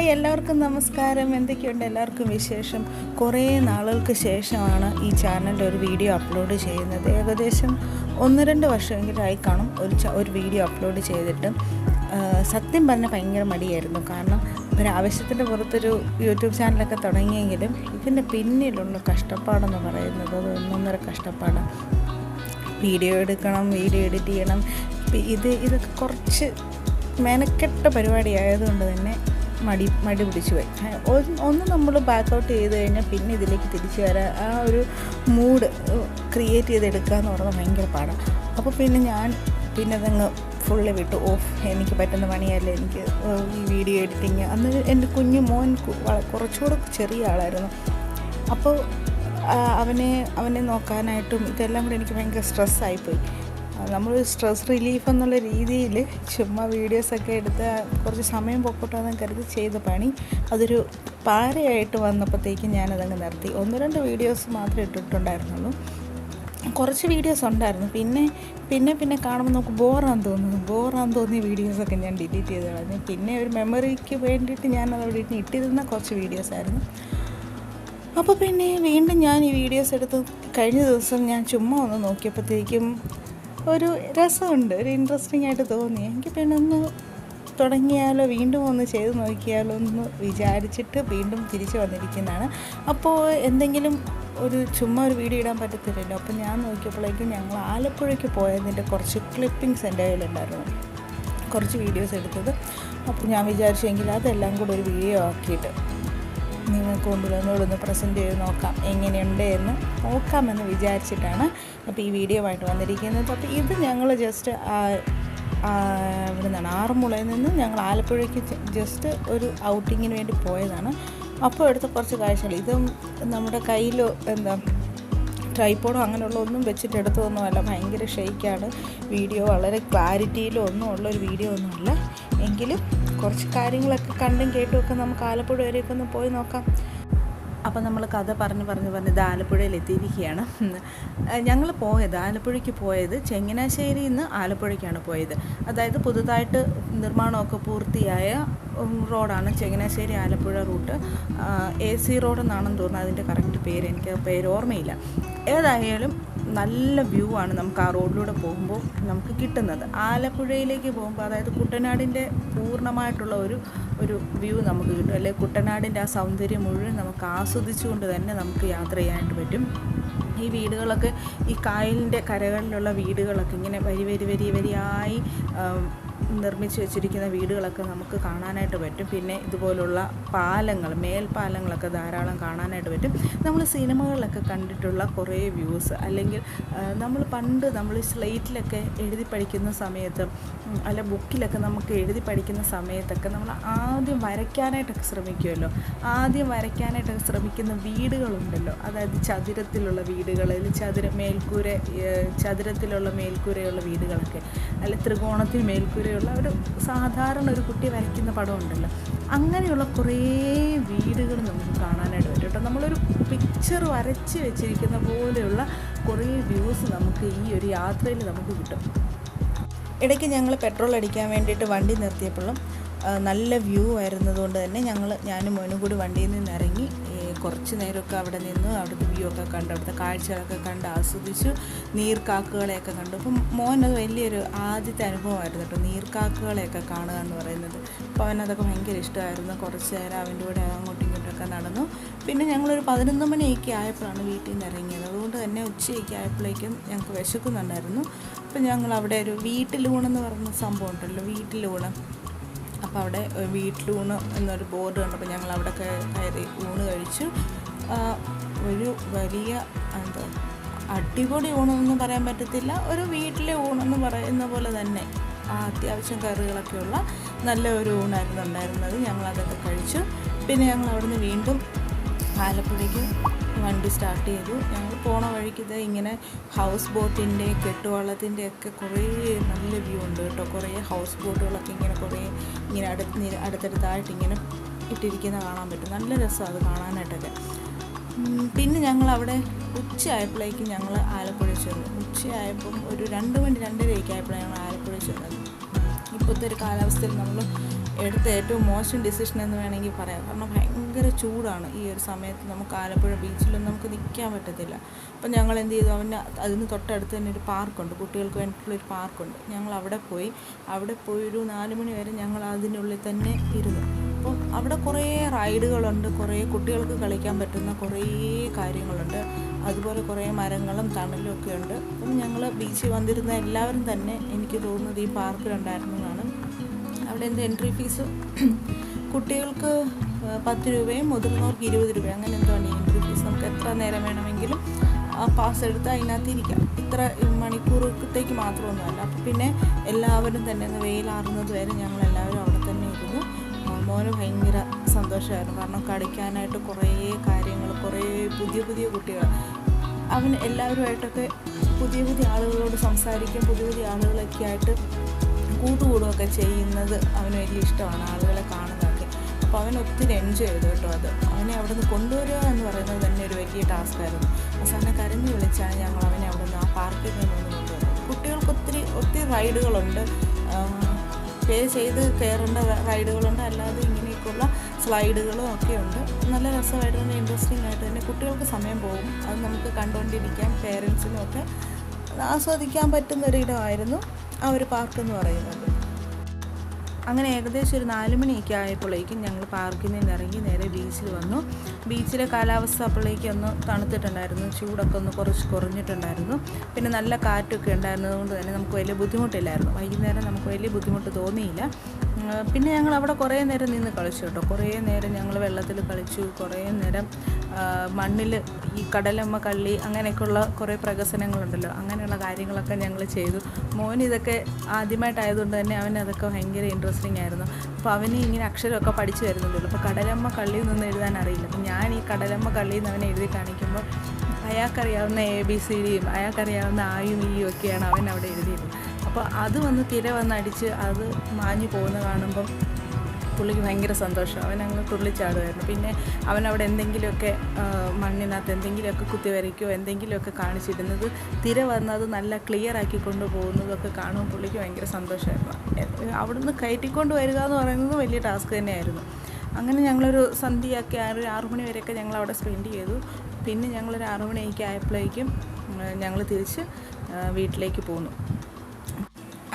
Hi, എല്ലാവർക്കും നമസ്കാരം. എന്തൊക്കെയുണ്ട് എല്ലാവർക്കും വിശേഷം? കുറേ നാളുകൾക്ക് ശേഷമാണ് ഈ ചാനലിൽ ഒരു വീഡിയോ അപ്ലോഡ് ചെയ്യുന്നത്. ഏകദേശം 1-2 വർഷമെങ്കിലും ആയി കാണും ഒരു വീഡിയോ അപ്ലോഡ് ചെയ്തിട്ട്. സത്യം പറഞ്ഞാൽ ഭയങ്കര മടിയായിരുന്നു. കാരണം ഒരാവശ്യത്തിൻ്റെ പുറത്തൊരു യൂട്യൂബ് ചാനലൊക്കെ തുടങ്ങിയെങ്കിലും ഇതിൻ്റെ പിന്നിലുള്ള കഷ്ടപ്പാടെന്ന് പറയുന്നത് അത് ഒന്നൊന്നര കഷ്ടപ്പാടാണ്. വീഡിയോ എടുക്കണം, വീഡിയോ എഡിറ്റ് ചെയ്യണം. ഇതൊക്കെ കുറച്ച് മെനക്കെട്ട പരിപാടിയായതുകൊണ്ട് തന്നെ മടി പിടിച്ചു പോയി. ഒന്ന് നമ്മൾ ബാക്കൗട്ട് ചെയ്ത് കഴിഞ്ഞാൽ പിന്നെ ഇതിലേക്ക് തിരിച്ചു വരാൻ ആ ഒരു മൂഡ് ക്രിയേറ്റ് ചെയ്തെടുക്കുക എന്ന് പറഞ്ഞാൽ ഭയങ്കര പാടാണ്. അപ്പോൾ പിന്നെ അതങ്ങ് ഫുള്ള് വിട്ടു. എനിക്ക് പറ്റുന്ന പണിയല്ലേ, എനിക്ക് ഈ വീഡിയോ എഡിറ്റിങ്. അന്ന് എൻ്റെ കുഞ്ഞു മോൻ കുറച്ചുകൂടെ ചെറിയ ആളായിരുന്നു. അപ്പോൾ അവനെ നോക്കാനായിട്ടും ഇതെല്ലാം കൂടെ എനിക്ക് ഭയങ്കര സ്ട്രെസ്സായിപ്പോയി. നമ്മൾ സ്ട്രെസ് റിലീഫ് എന്നുള്ള രീതിയിൽ ചുമ്മാ വീഡിയോസൊക്കെ എടുത്ത് കുറച്ച് സമയം പൊക്കോട്ടെന്ന് കരുതി ചെയ്ത പണി അതൊരു പാരയായിട്ട് വന്നപ്പോഴത്തേക്കും ഞാനതങ്ങ് നിർത്തി. 1-2 വീഡിയോസ് മാത്രമേ ഇട്ടിട്ടുണ്ടായിരുന്നുള്ളൂ. കുറച്ച് വീഡിയോസ് ഉണ്ടായിരുന്നു. പിന്നെ കാണുമ്പോൾ നമുക്ക് ബോറാന്ന് തോന്നിയ വീഡിയോസൊക്കെ ഞാൻ ഡിലീറ്റ് ചെയ്ത് കളഞ്ഞു. പിന്നെ ഒരു മെമ്മറിക്ക് വേണ്ടിയിട്ട് ഞാനതവിടെ ഇട്ടിരുന്ന കുറച്ച് വീഡിയോസായിരുന്നു. അപ്പോൾ പിന്നെ വീണ്ടും ഞാൻ ഈ വീഡിയോസ് എടുത്ത് കഴിഞ്ഞ ദിവസം ഞാൻ ചുമ്മാ ഒന്ന് നോക്കിയപ്പോഴത്തേക്കും ഒരു രസമുണ്ട്, ഒരു ഇൻട്രസ്റ്റിംഗ് ആയിട്ട് തോന്നി. എനിക്ക് പിന്നെ ഒന്ന് തുടങ്ങിയാലോ, വീണ്ടും ഒന്ന് ചെയ്ത് നോക്കിയാലോ എന്ന് വിചാരിച്ചിട്ട് വീണ്ടും തിരിച്ചു വന്നിരിക്കുന്നതാണ്. അപ്പോൾ എന്തെങ്കിലും ചുമ്മാ ഒരു വീഡിയോ ഇടാൻ പറ്റത്തില്ലല്ലോ. അപ്പോൾ ഞാൻ നോക്കിയപ്പോഴേക്കും ഞങ്ങൾ ആലപ്പുഴയ്ക്ക് പോയതിൻ്റെ കുറച്ച് ക്ലിപ്പിങ്സ് എൻ്റെ കയ്യിലുണ്ടായിരുന്നു, കുറച്ച് വീഡിയോസ് എടുത്തത്. അപ്പോൾ ഞാൻ വിചാരിച്ചെങ്കിൽ അതെല്ലാം കൂടെ ഒരു വീഡിയോ ആക്കിയിട്ട് നിങ്ങൾക്ക് മുമ്പിൽ ഒന്നുകൂടെ പ്രസൻറ്റ് ചെയ്ത് നോക്കാം, എങ്ങനെയുണ്ട് എന്ന് നോക്കാമെന്ന് വിചാരിച്ചിട്ടാണ് അപ്പോൾ ഈ വീഡിയോ ആയിട്ട് വന്നിരിക്കുന്നത്. അപ്പോൾ ഇത് ഞങ്ങൾ ജസ്റ്റ് ഇവിടെ നിന്നാണ് ആറന്മുളയിൽ നിന്ന് ഞങ്ങൾ ആലപ്പുഴയ്ക്ക് ജസ്റ്റ് ഒരു ഔട്ടിങ്ങിന് വേണ്ടി പോയതാണ്. അപ്പോൾ എടുത്ത കുറച്ച് കാഴ്ചകൾ. ഇതും നമ്മുടെ കയ്യിൽ ട്രൈപോഡോ അങ്ങനെയുള്ള ഒന്നും വെച്ചിട്ട് എടുത്തതൊന്നുമല്ല. ഭയങ്കര ഷെയ്ക്കാണ് വീഡിയോ, വളരെ ക്ലാരിറ്റിയിലോ ഒന്നും ഉള്ളൊരു വീഡിയോ ഒന്നുമല്ല. എങ്കിലും കുറച്ച് കാര്യങ്ങളൊക്കെ കണ്ടും കേട്ടുമൊക്കെ നമുക്ക് ആലപ്പുഴ വരെയൊക്കെ ഒന്ന് പോയി നോക്കാം. അപ്പോൾ നമ്മൾ കഥ പറഞ്ഞ് ഇത് ആലപ്പുഴയിൽ എത്തിയിരിക്കുകയാണ്. ഞങ്ങൾ ആലപ്പുഴയ്ക്ക് പോയത് ചങ്ങനാശ്ശേരിയിൽ നിന്ന് ആലപ്പുഴയ്ക്കാണ് പോയത്. അതായത് പുതുതായിട്ട് നിർമ്മാണമൊക്കെ പൂർത്തിയായ റോഡാണ് Changanassery Alappuzha route. AC road എന്നാണെന്ന് തോന്നുന്നത് അതിൻ്റെ കറക്റ്റ് പേര്, എനിക്ക് ഓർമ്മയില്ല. ഏതായാലും നല്ല വ്യൂ ആണ് നമുക്ക് ആ റോഡിലൂടെ പോകുമ്പോൾ നമുക്ക് കിട്ടുന്നത്. ആലപ്പുഴയിലേക്ക് പോകുമ്പോൾ അതായത് കുട്ടനാടിൻ്റെ പൂർണ്ണമായിട്ടുള്ള ഒരു വ്യൂ നമുക്ക് കിട്ടും. അല്ലെങ്കിൽ കുട്ടനാടിൻ്റെ ആ സൗന്ദര്യം മുഴുവൻ നമുക്ക് ആസ്വദിച്ചുകൊണ്ട് തന്നെ നമുക്ക് യാത്ര ചെയ്യാനായിട്ട് പറ്റും. ഈ വീടുകളൊക്കെ, ഈ കായലിൻ്റെ കരകളിലുള്ള വീടുകളൊക്കെ ഇങ്ങനെ വരിയായി നിർമ്മിച്ച് വെച്ചിരിക്കുന്ന വീടുകളൊക്കെ നമുക്ക് കാണാനായിട്ട് പറ്റും. പിന്നെ ഇതുപോലുള്ള മേൽപ്പാലങ്ങളൊക്കെ ധാരാളം കാണാനായിട്ട് പറ്റും. നമ്മൾ സിനിമകളിലൊക്കെ കണ്ടിട്ടുള്ള കുറേ വ്യൂസ്, അല്ലെങ്കിൽ നമ്മൾ സ്ലേറ്റിലൊക്കെ എഴുതി പഠിക്കുന്ന സമയത്ത്, അല്ല ബുക്കിലൊക്കെ നമുക്ക് എഴുതി പഠിക്കുന്ന സമയത്തൊക്കെ നമ്മൾ ആദ്യം വരയ്ക്കാനായിട്ടൊക്കെ ശ്രമിക്കുമല്ലോ. വരയ്ക്കാനായിട്ടൊക്കെ ശ്രമിക്കുന്ന വീടുകളുണ്ടല്ലോ, അതായത് ചതുരത്തിലുള്ള വീടുകൾ, ചതുരത്തിലുള്ള മേൽക്കൂരയുള്ള വീടുകളൊക്കെ, അല്ല ത്രികോണത്തിൽ മേൽക്കൂരയുള്ള ഒരു സാധാരണ ഒരു കുട്ടി വരയ്ക്കുന്ന പടം ഉണ്ടല്ലോ, അങ്ങനെയുള്ള കുറേ വീടുകൾ നമുക്ക് കാണാനായിട്ട് പറ്റും കേട്ടോ. നമ്മളൊരു പിക്ചർ വരച്ച് വെച്ചിരിക്കുന്ന പോലെയുള്ള കുറേ വ്യൂസ് നമുക്ക് ഈ ഒരു യാത്രയിൽ നമുക്ക് കിട്ടും. ഇടയ്ക്ക് ഞങ്ങൾ പെട്രോൾ അടിക്കാൻ വേണ്ടിയിട്ട് വണ്ടി നിർത്തിയപ്പോഴും നല്ല വ്യൂ ആയിരുന്നതുകൊണ്ട് തന്നെ ഞാനും മോനും കൂടി വണ്ടിയിൽ നിന്ന് ഇറങ്ങി കുറച്ച് നേരമൊക്കെ അവിടെ നിന്ന് അവിടുത്തെ വ്യൂ ഒക്കെ കണ്ട് അവിടുത്തെ കാഴ്ചകളൊക്കെ കണ്ട് ആസ്വദിച്ചു. നീർക്കാക്കുകളെയൊക്കെ കണ്ടു. അപ്പം മോനത് വലിയൊരു ആദ്യത്തെ അനുഭവമായിരുന്നു കേട്ടോ, നീർക്കാക്കുകളെയൊക്കെ കാണുക എന്ന് പറയുന്നത്. അപ്പോൾ അവനതൊക്കെ ഭയങ്കര ഇഷ്ടമായിരുന്നു. കുറച്ച് നേരം അവൻ്റെ കൂടെ അങ്ങോട്ടും ഇങ്ങോട്ടൊക്കെ നടന്നു. പിന്നെ ഞങ്ങളൊരു 11 മണിയൊക്കെ ആയപ്പോഴാണ് വീട്ടിൽ നിന്ന് ഇറങ്ങിയത്. അതുകൊണ്ട് തന്നെ ഉച്ചയൊക്കെ ആയപ്പോഴേക്കും ഞങ്ങൾക്ക് വിശക്കുന്നുണ്ടായിരുന്നു. അപ്പം ഞങ്ങൾ അവിടെ ഒരു വീട്ടിലൂണെന്ന് പറയുന്ന സംഭവം ഉണ്ടല്ലോ, വീട്ടിലൂണ്. അപ്പോൾ അവിടെ വീട്ടിലൂണ് എന്നൊരു ബോർഡ് കണ്ടപ്പോൾ ഞങ്ങൾ അവിടെ കയറി ഊണ് കഴിച്ചു. ഒരു വലിയ അടിപൊളി ഊണെന്നൊന്നും പറയാൻ പറ്റത്തില്ല, ഒരു വീട്ടിലെ ഊണെന്ന് പറയുന്ന പോലെ തന്നെ അത്യാവശ്യം കറികളൊക്കെയുള്ള നല്ല ഒരു ഊണായിരുന്നു ഉണ്ടായിരുന്നത്. ഞങ്ങളതൊക്കെ കഴിച്ചു. പിന്നെ ഞങ്ങൾ അവിടുന്ന് വീണ്ടും ആലപ്പുഴയ്ക്ക് വണ്ടി സ്റ്റാർട്ട് ചെയ്തു. ഞങ്ങൾ പോണ വഴിക്ക് ഇങ്ങനെ ഹൗസ് ബോട്ടിൻ്റെ കെട്ടുവള്ളത്തിൻ്റെ ഒക്കെ കുറേ നല്ല വ്യൂ ഉണ്ട് കേട്ടോ. കുറേ ഹൗസ് ബോട്ടുകളൊക്കെ ഇങ്ങനെ അടുത്തടുത്തായിട്ട് ഇങ്ങനെ ഇട്ടിരിക്കുന്ന കാണാൻ പറ്റും. നല്ല രസമാണ് അത് കാണാനായിട്ടൊക്കെ. പിന്നെ ഞങ്ങളവിടെ ഉച്ചയായപ്പോഴേക്കും ഞങ്ങൾ ആലപ്പുഴ ചെന്നു. ഉച്ചയായപ്പം ഒരു 2 മണി 2:30 ആയപ്പോഴാണ് ഞങ്ങൾ ആലപ്പുഴ ചെന്നത്. ഇപ്പോൾ ഇപ്പോഴത്തെ ഒരു കാലാവസ്ഥയിൽ നമ്മൾ എടുത്ത ഏറ്റവും മോശം ഡിസിഷൻ എന്ന് വേണമെങ്കിൽ പറയാം. കാരണം ഭയങ്കര ചൂടാണ് ഈ ഒരു സമയത്ത്. നമുക്ക് ആലപ്പുഴ ബീച്ചിലൊന്നും നമുക്ക് നിൽക്കാൻ പറ്റത്തില്ല. അപ്പം ഞങ്ങൾ എന്ത് ചെയ്തു, അതിന് തൊട്ടടുത്ത് തന്നെ ഒരു പാർക്കുണ്ട്, കുട്ടികൾക്ക് വേണ്ടിയിട്ടുള്ളൊരു പാർക്കുണ്ട്. ഞങ്ങൾ അവിടെ പോയി ഒരു 4 മണി വരെ ഞങ്ങൾ അതിനുള്ളിൽ തന്നെ ഇരുന്നു. അപ്പം അവിടെ കുറേ റൈഡുകളുണ്ട്, കുറേ കുട്ടികൾക്ക് കളിക്കാൻ പറ്റുന്ന കുറേ കാര്യങ്ങളുണ്ട്, അതുപോലെ കുറേ മരങ്ങളും തണലും ഒക്കെ ഉണ്ട്. അപ്പം ഞങ്ങൾ ബീച്ചിൽ വന്നിരുന്ന എല്ലാവരും തന്നെ എനിക്ക് തോന്നുന്നത് ഈ പാർക്കിലുണ്ടായിരുന്നതാണ്. അവിടെ എന്ത് എൻട്രി ഫീസ് കുട്ടികൾക്ക് 10 രൂപയും മുതിർന്നവർക്ക് 20 രൂപയും അങ്ങനെ എന്താണ് ഈ എൻട്രി ഫീസ്. നമുക്ക് എത്ര നേരം വേണമെങ്കിലും ആ പാസ് എടുത്ത് അതിനകത്ത് ഇരിക്കാം. ഇത്ര മണിക്കൂറത്തേക്ക് മാത്രമൊന്നുമല്ല. അപ്പം പിന്നെ എല്ലാവരും തന്നെ വെയിലാറുന്നത് വരെ ഞങ്ങളെല്ലാവരും അവിടെ തന്നെ ഇരുന്നു. മോന് ഭയങ്കര സന്തോഷമായിരുന്നു. കാരണം കളിക്കാനായിട്ട് കുറേ കാര്യങ്ങൾ, കുറേ പുതിയ കുട്ടികൾ, അവൻ എല്ലാവരുമായിട്ടൊക്കെ പുതിയ ആളുകളോട് സംസാരിക്കും, പുതിയ ആളുകളൊക്കെ ആയിട്ട് കൂട്ടുകൂടുകയൊക്കെ ചെയ്യുന്നത് അവന് വലിയ ഇഷ്ടമാണ്, ആളുകളെ കാണുന്നതൊക്കെ. അപ്പോൾ അവൻ ഒത്തിരി എൻജോയ് ചെയ്തു കേട്ടോ. അവനെ അവിടെ നിന്ന് കൊണ്ടുവരിക എന്ന് പറയുന്നത് തന്നെ ഒരു വലിയ ടാസ്ക്കായിരുന്നു. അവസാനം കരഞ്ഞു വിളിച്ചാണ് ഞങ്ങൾ അവനെ അവിടെ നിന്ന് ആ പാർക്കിൽ നിന്ന് കൊണ്ടുവന്നത്. കുട്ടികൾക്ക് ഒത്തിരി റൈഡുകളുണ്ട്, പേ ചെയ്ത് കയറേണ്ട റൈഡുകളുണ്ട്, അല്ലാതെ ഇങ്ങനെയൊക്കെയുള്ള സ്ലൈഡുകളും ഒക്കെ ഉണ്ട്. നല്ല രസമായിട്ട് തന്നെ ഇൻട്രസ്റ്റിംഗ് ആയിട്ട് തന്നെ കുട്ടികൾക്ക് സമയം പോകും. അത് നമുക്ക് കണ്ടുകൊണ്ടിരിക്കാം, പേരൻസിനും ഒക്കെ ആസ്വദിക്കാൻ പറ്റുന്നൊരിടമായിരുന്നു ആ ഒരു പാർക്കെന്ന് പറയുന്നത്. അങ്ങനെ ഏകദേശം ഒരു 4 മണിയൊക്കെ ആയപ്പോഴേക്കും ഞങ്ങൾ പാർക്കിൽ നിന്ന് ഇറങ്ങി നേരെ ബീച്ചിൽ വന്നു. ബീച്ചിലെ കാലാവസ്ഥ അപ്പോഴേക്കും ഒന്ന് തണുത്തിട്ടുണ്ടായിരുന്നു, ചൂടൊക്കെ ഒന്ന് കുറച്ച് കുറഞ്ഞിട്ടുണ്ടായിരുന്നു. പിന്നെ നല്ല കാറ്റൊക്കെ ഉണ്ടായിരുന്നതുകൊണ്ട് തന്നെ നമുക്ക് വലിയ ബുദ്ധിമുട്ടില്ലായിരുന്നു. വൈകുന്നേരം നമുക്ക് വലിയ ബുദ്ധിമുട്ട് തോന്നിയില്ല. പിന്നെ ഞങ്ങൾ അവിടെ കുറേ നേരം നിന്ന് കളിച്ചു കേട്ടോ. കുറേ നേരം ഞങ്ങൾ വെള്ളത്തിൽ കളിച്ചു, കുറേ നേരം മണ്ണിൽ ഈ കടലമ്മ കള്ളി അങ്ങനെയൊക്കെയുള്ള കുറേ പ്രഹസനങ്ങളുണ്ടല്ലോ, അങ്ങനെയുള്ള കാര്യങ്ങളൊക്കെ ഞങ്ങൾ ചെയ്തു. മോന് ഇതൊക്കെ ആദ്യമായിട്ടായതുകൊണ്ട് തന്നെ അവനതൊക്കെ ഭയങ്കര ഇൻട്രസ്റ്റിംഗ് ആയിരുന്നു. അപ്പോൾ അവന് ഇങ്ങനെ അക്ഷരമൊക്കെ പഠിച്ചു വരുന്നതുള്ളൂ. അപ്പോൾ കടലമ്മ കള്ളിയിൽ നിന്ന് എഴുതാൻ അറിയില്ല. അപ്പോൾ ഞാൻ ഈ കടലമ്മ കള്ളിയിൽ നിന്ന് അവനെ എഴുതി കാണിക്കുമ്പോൾ അയാൾക്കറിയാവുന്ന ABCDയും അയാൾക്കറിയാവുന്ന ആയും ഈയും ഒക്കെയാണ് അവൻ അവിടെ എഴുതിയിരുന്നത്. അപ്പോൾ അത് തിര വന്നടിച്ച് അത് മാഞ്ഞു പോകുന്ന കാണുമ്പം പുള്ളിക്ക് ഭയങ്കര സന്തോഷം. അവനങ്ങ് തുള്ളിച്ചാടുമായിരുന്നു. പിന്നെ അവനവിടെ എന്തെങ്കിലുമൊക്കെ മണ്ണിനകത്ത് എന്തെങ്കിലുമൊക്കെ കുത്തി വരയ്ക്കുകയോ എന്തെങ്കിലുമൊക്കെ കാണിച്ചിരുന്നത് തിര വന്നത് നല്ല ക്ലിയർ ആക്കി കൊണ്ടുപോകുന്നതൊക്കെ കാണുമ്പോൾ പുള്ളിക്ക് ഭയങ്കര സന്തോഷമായിരുന്നു. അവിടുന്ന് കയറ്റിക്കൊണ്ട് വരിക എന്ന് പറയുന്നത് വലിയ ടാസ്ക് തന്നെയായിരുന്നു. അങ്ങനെ ഞങ്ങളൊരു സന്ധ്യയൊക്കെ 6 മണി വരെയൊക്കെ ഞങ്ങളവിടെ സ്പെൻഡ് ചെയ്തു. പിന്നെ ഞങ്ങളൊരു 6 മണിയൊക്കെ ആയപ്പോഴേക്കും ഞങ്ങൾ തിരിച്ച് വീട്ടിലേക്ക് പോന്നു.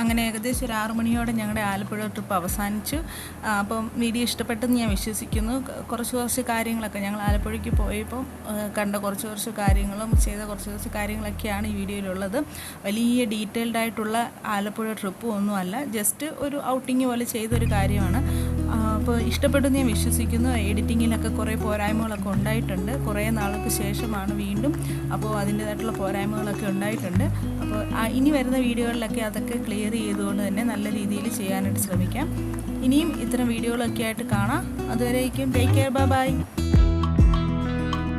അങ്ങനെ ഏകദേശം ഒരു 6 മണിയോടെ ഞങ്ങളുടെ ആലപ്പുഴ ട്രിപ്പ് അവസാനിച്ചു. അപ്പം വീഡിയോ ഇഷ്ടപ്പെട്ടെന്ന് ഞാൻ വിശ്വസിക്കുന്നു. കുറച്ച് കാര്യങ്ങളൊക്കെ ഞങ്ങൾ ആലപ്പുഴയ്ക്ക് പോയപ്പോൾ കണ്ട കുറച്ച് കാര്യങ്ങളും ചെയ്ത കുറച്ച് കാര്യങ്ങളൊക്കെയാണ് ഈ വീഡിയോയിലുള്ളത്. വലിയ ഡീറ്റെയിൽഡ് ആയിട്ടുള്ള ആലപ്പുഴ ട്രിപ്പ് ഒന്നുമല്ല, ജസ്റ്റ് ഒരു ഔട്ടിങ് പോലെ ചെയ്തൊരു കാര്യമാണ്. അപ്പോൾ ഇഷ്ടപ്പെട്ടെന്ന് ഞാൻ വിശ്വസിക്കുന്നു. എഡിറ്റിങ്ങിലൊക്കെ കുറേ പോരായ്മകളൊക്കെ ഉണ്ടായിട്ടുണ്ട്. കുറേ നാൾക്ക് ശേഷമാണ് വീണ്ടും, അപ്പോൾ അതിൻ്റേതായിട്ടുള്ള പോരായ്മകളൊക്കെ ഉണ്ടായിട്ടുണ്ട്. അപ്പോൾ ഇനി വരുന്ന വീഡിയോകളിലൊക്കെ അതൊക്കെ ക്ലിയർ ചെയ്തുകൊണ്ട് തന്നെ നല്ല രീതിയിൽ ചെയ്യാനായിട്ട് ശ്രമിക്കാം. ഇനിയും ഇത്തരം വീഡിയോകളൊക്കെ ആയിട്ട് കാണാം. അതുവരേക്കും ടേക്ക് കെയർ, ബൈ.